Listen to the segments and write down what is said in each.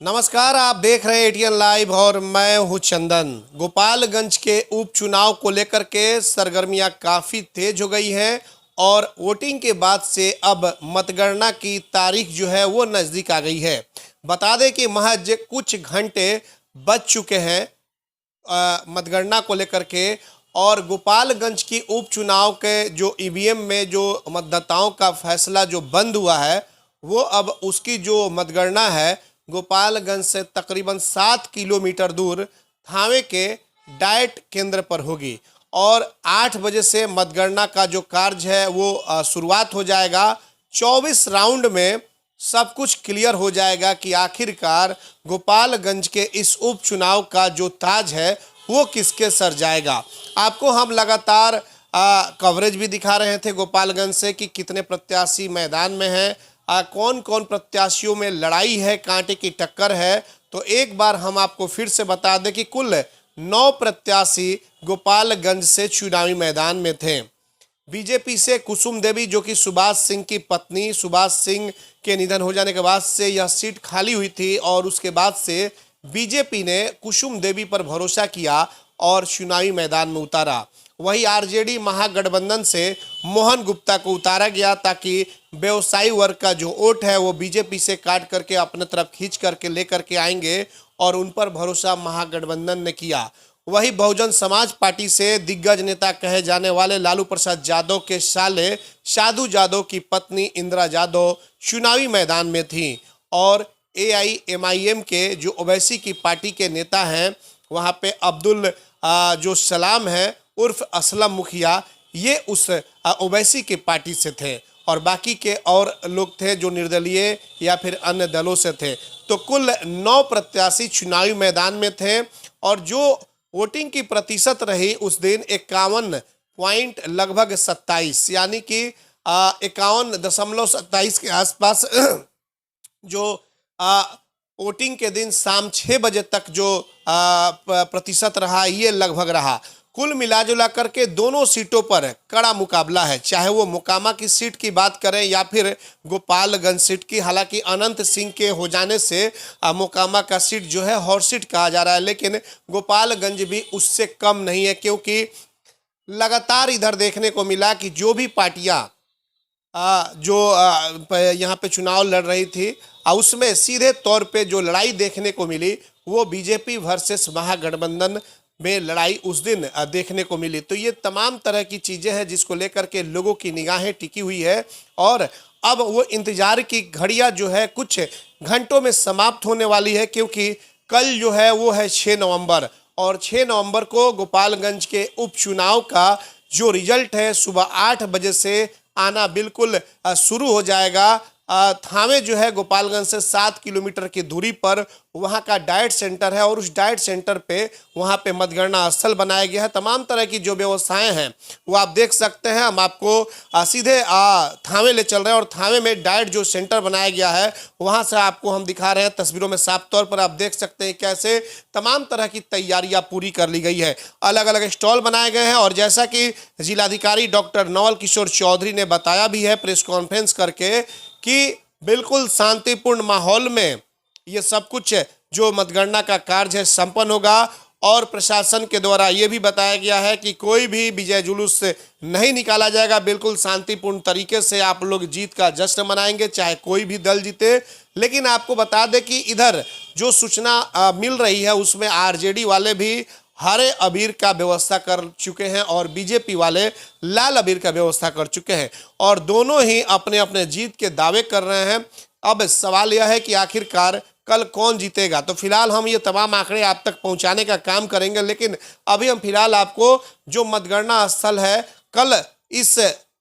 नमस्कार, आप देख रहे हैं एटीएन लाइव और मैं हूं चंदन। गोपालगंज के उपचुनाव को लेकर के सरगर्मियां काफ़ी तेज हो गई हैं और वोटिंग के बाद से अब मतगणना की तारीख जो है वो नज़दीक आ गई है। बता दें कि महज कुछ घंटे बच चुके हैं मतगणना को लेकर के, और गोपालगंज की उपचुनाव के जो ईवीएम में जो मतदाताओं का फैसला जो बंद हुआ है, वो अब उसकी जो मतगणना है गोपालगंज से तकरीबन 7 किलोमीटर दूर थावे के डाइट केंद्र पर होगी और 8 बजे से मतगणना का जो कार्य है वो शुरुआत हो जाएगा। 24 राउंड में सब कुछ क्लियर हो जाएगा कि आखिरकार गोपालगंज के इस उपचुनाव का जो ताज है वो किसके सर जाएगा। आपको हम लगातार कवरेज भी दिखा रहे थे गोपालगंज से कि कितने प्रत्याशी मैदान में हैं, कौन कौन प्रत्याशियों में लड़ाई है, कांटे की टक्कर है। तो एक बार हम आपको फिर से बता दें कि कुल 9 प्रत्याशी गोपालगंज से चुनावी मैदान में थे। बीजेपी से कुसुम देवी, जो कि सुभाष सिंह की पत्नी, सुभाष सिंह के निधन हो जाने के बाद से यह सीट खाली हुई थी और उसके बाद से बीजेपी ने कुसुम देवी पर भरोसा किया और चुनावी मैदान में उतारा। वही आरजेडी महागठबंधन से मोहन गुप्ता को उतारा गया ताकि व्यवसायी वर्ग का जो वोट है वो बीजेपी से काट करके अपने तरफ खींच करके लेकर के आएंगे, और उन पर भरोसा महागठबंधन ने किया। वही बहुजन समाज पार्टी से दिग्गज नेता कहे जाने वाले लालू प्रसाद यादव के साले साधु यादव की पत्नी इंदिरा यादव चुनावी मैदान में थी, और एआईएमआईएम के जो ओवैसी की पार्टी के नेता हैं वहाँ पे अब्दुल जो सलाम है उर्फ असलम मुखिया, ये उस ओवैसी की पार्टी से थे, और बाकी के और लोग थे जो निर्दलीय या फिर अन्य दलों से थे। तो कुल 9 प्रत्याशी चुनावी मैदान में थे, और जो वोटिंग की प्रतिशत रही उस दिन 51 पॉइंट लगभग 27, यानी कि 51.27 के आसपास जो वोटिंग के दिन शाम 6 बजे तक जो प्रतिशत रहा ये लगभग रहा। कुल मिलाजुला करके दोनों सीटों पर कड़ा मुकाबला है, चाहे वो मोकामा की सीट की बात करें या फिर गोपालगंज सीट की। हालांकि अनंत सिंह के हो जाने से मोकामा का सीट जो है हॉट सीट कहा जा रहा है, लेकिन गोपालगंज भी उससे कम नहीं है, क्योंकि लगातार इधर देखने को मिला कि जो भी पार्टियां जो यहाँ पे चुनाव लड़ रही थी उसमें सीधे तौर पे जो लड़ाई देखने को मिली वो बीजेपी वर्सेस महागठबंधन में लड़ाई उस दिन देखने को मिली। तो ये तमाम तरह की चीज़ें हैं जिसको लेकर के लोगों की निगाहें टिकी हुई है, और अब वो इंतजार की घड़ियां जो है कुछ घंटों में समाप्त होने वाली है, क्योंकि कल जो है वो है 6 नवंबर, और 6 नवंबर को गोपालगंज के उपचुनाव का जो रिजल्ट है सुबह 8 बजे से आना बिल्कुल शुरू हो जाएगा। थावे जो है गोपालगंज से 7 किलोमीटर की दूरी पर वहाँ का डाइट सेंटर है, और उस डाइट सेंटर पे वहाँ पे मतगणना स्थल बनाया गया है। तमाम तरह की जो व्यवस्थाएं हैं वो आप देख सकते हैं। हम आपको सीधे थावे ले चल रहे हैं, और थावे में डाइट जो सेंटर बनाया गया है वहाँ से आपको हम दिखा रहे हैं तस्वीरों में। साफ तौर पर आप देख सकते हैं कैसे तमाम तरह की तैयारियां पूरी कर ली गई है। अलग अलग स्टॉल बनाए गए हैं, और जैसा कि जिलाधिकारी डॉक्टर नवल किशोर चौधरी ने बताया भी है प्रेस कॉन्फ्रेंस करके कि बिल्कुल शांतिपूर्ण माहौल में ये सब कुछ जो मतगणना का कार्य है संपन्न होगा, और प्रशासन के द्वारा ये भी बताया गया है कि कोई भी विजय जुलूस नहीं निकाला जाएगा। बिल्कुल शांतिपूर्ण तरीके से आप लोग जीत का जश्न मनाएंगे, चाहे कोई भी दल जीते। लेकिन आपको बता दें कि इधर जो सूचना मिल रही है उसमें आरजेडी वाले भी हरे अबीर का व्यवस्था कर चुके हैं और बीजेपी वाले लाल अबीर का व्यवस्था कर चुके हैं, और दोनों ही अपने अपने जीत के दावे कर रहे हैं। अब सवाल यह है कि आखिरकार कल कौन जीतेगा। तो फिलहाल हम ये तमाम आंकड़े आप तक पहुंचाने का काम करेंगे, लेकिन अभी हम फिलहाल आपको जो मतगणना स्थल है, कल इस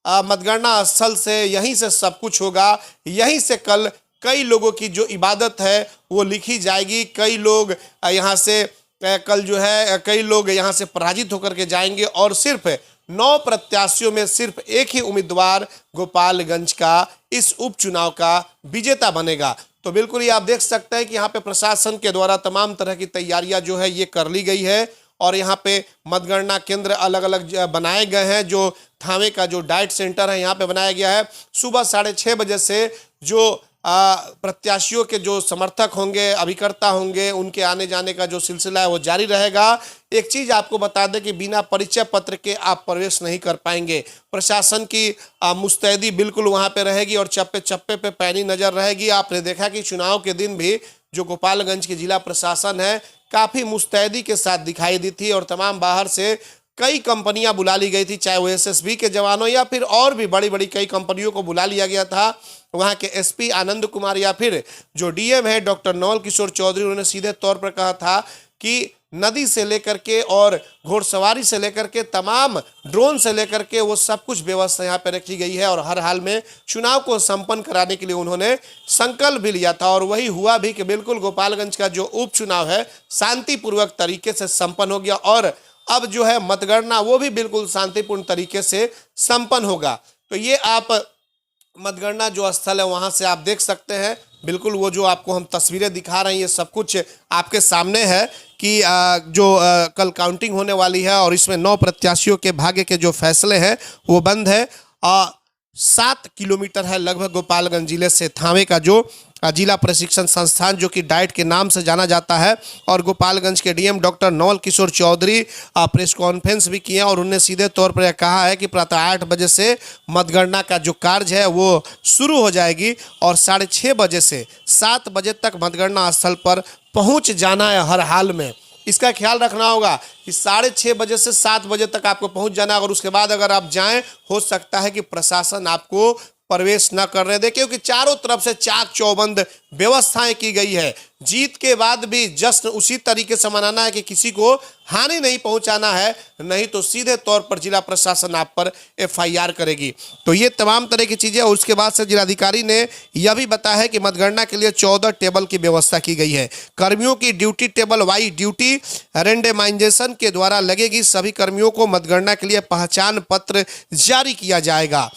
मतगणना स्थल से यहीं से सब कुछ होगा। यहीं से कल कई लोगों की जो इबादत है वो लिखी जाएगी। कई लोग यहाँ से कल जो है कई लोग यहाँ से पराजित होकर के जाएंगे, और सिर्फ 9 प्रत्याशियों में सिर्फ एक ही उम्मीदवार गोपालगंज का इस उपचुनाव का विजेता बनेगा। तो बिल्कुल ये आप देख सकते हैं कि यहाँ पे प्रशासन के द्वारा तमाम तरह की तैयारियां जो है ये कर ली गई है, और यहाँ पे मतगणना केंद्र अलग अलग बनाए गए हैं। जो थावे का जो डाइट सेंटर है यहाँ पे बनाया गया है, सुबह 6:30 बजे से जो प्रत्याशियों के जो समर्थक होंगे, अभिकर्ता होंगे, उनके आने जाने का जो सिलसिला है वो जारी रहेगा। एक चीज आपको बता दें कि बिना परिचय पत्र के आप प्रवेश नहीं कर पाएंगे। प्रशासन की मुस्तैदी बिल्कुल वहां पे रहेगी और चप्पे चप्पे पे पैनी नजर रहेगी। आपने देखा कि चुनाव के दिन भी जो गोपालगंज की जिला प्रशासन है काफी मुस्तैदी के साथ दिखाई दी थी और तमाम बाहर से कई कंपनियां बुला ली गई थी, चाहे वो एसएसबी के जवानों या फिर और भी बड़ी बड़ी कई कंपनियों को बुला लिया गया था। वहां के एसपी आनंद कुमार या फिर जो डीएम है डॉक्टर नवल किशोर चौधरी, उन्होंने सीधे तौर पर कहा था कि नदी से लेकर के और घोड़सवारी से लेकर के तमाम ड्रोन से लेकर के वो सब कुछ व्यवस्था यहाँ पे रखी गई है और हर हाल में चुनाव को संपन्न कराने के लिए उन्होंने संकल्प भी लिया था और वही हुआ भी कि बिल्कुल गोपालगंज का जो उपचुनाव है शांतिपूर्वक तरीके से संपन्न हो गया और अब जो है मतगणना वो भी बिल्कुल शांतिपूर्ण तरीके से संपन्न होगा। तो ये आप मतगणना जो स्थल है वहां से आप देख सकते हैं। बिल्कुल वो जो आपको हम तस्वीरें दिखा रहे हैं ये सब कुछ आपके सामने है कि जो कल काउंटिंग होने वाली है और इसमें 9 प्रत्याशियों के भाग्य के जो फैसले हैं वो बंद है। 7 किलोमीटर है लगभग गोपालगंज जिले से थावे का जो जिला प्रशिक्षण संस्थान जो कि डाइट के नाम से जाना जाता है और गोपालगंज के DM doctor Naval Kishore Chaudhary press conference भी किए और उन्होंने सीधे तौर पर कहा है कि प्रातः 8 बजे से मतगणना का जो कार्य है वो शुरू हो जाएगी और 6:30 बजे से 7 बजे तक मतगणना स्थल पर पहुंच जाना है हर हाल में। इसका ख्याल रखना होगा कि 6:30 बजे से 7 बजे तक आपको पहुंच जाना है। अगर उसके बाद अगर आप जाएं हो सकता है कि प्रशासन आपको प्रवेश न करने दे, क्योंकि चारों तरफ से चाक चौबंद व्यवस्थाएं की गई है। जीत के बाद भी जश्न उसी तरीके से मनाना है कि किसी को हानि नहीं पहुंचाना है, नहीं तो सीधे तौर पर जिला प्रशासन आप पर एफआईआर करेगी। तो ये तमाम तरह की चीजें और उसके बाद से जिलाधिकारी ने यह भी बताया है कि मतगणना के लिए 14 टेबल की व्यवस्था की गई है। कर्मियों की ड्यूटी टेबल वाई ड्यूटी रेंडमाइजेशन के द्वारा लगेगी। सभी कर्मियों को मतगणना के लिए पहचान पत्र जारी किया जाएगा।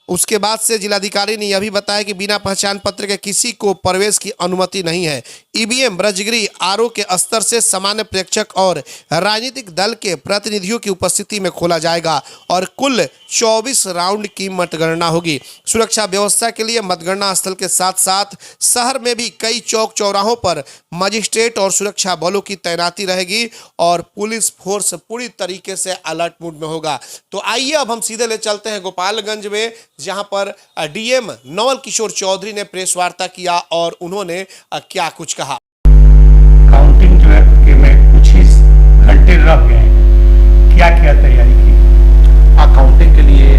उसके बाद से जिलाधिकारी ने यह भी बताया कि बिना पहचान पत्र के किसी को प्रवेश की अनुमति नहीं है। ईवीएम ब्रजगिरी आरओ के स्तर से सामान्य प्रेक्षक और राजनीतिक दल के प्रतिनिधियों की उपस्थिति में खोला जाएगा और कुल 24 राउंड की मतगणना होगी। सुरक्षा व्यवस्था के लिए मतगणना स्थल के साथ साथ शहर में भी कई चौक चौराहों पर मजिस्ट्रेट और सुरक्षा बलों की तैनाती रहेगी और पुलिस फोर्स पूरी तरीके से अलर्ट मूड में होगा। तो आइए अब हम सीधे ले चलते हैं गोपालगंज में, जहां पर डीएम नवल किशोर चौधरी ने प्रेस वार्ता किया और उन्होंने क्या कुछ कहा। काउंटिंग जो है कि मैं कुछ ही घंटे रह गए, क्या क्या तैयारी की? काउंटिंग के लिए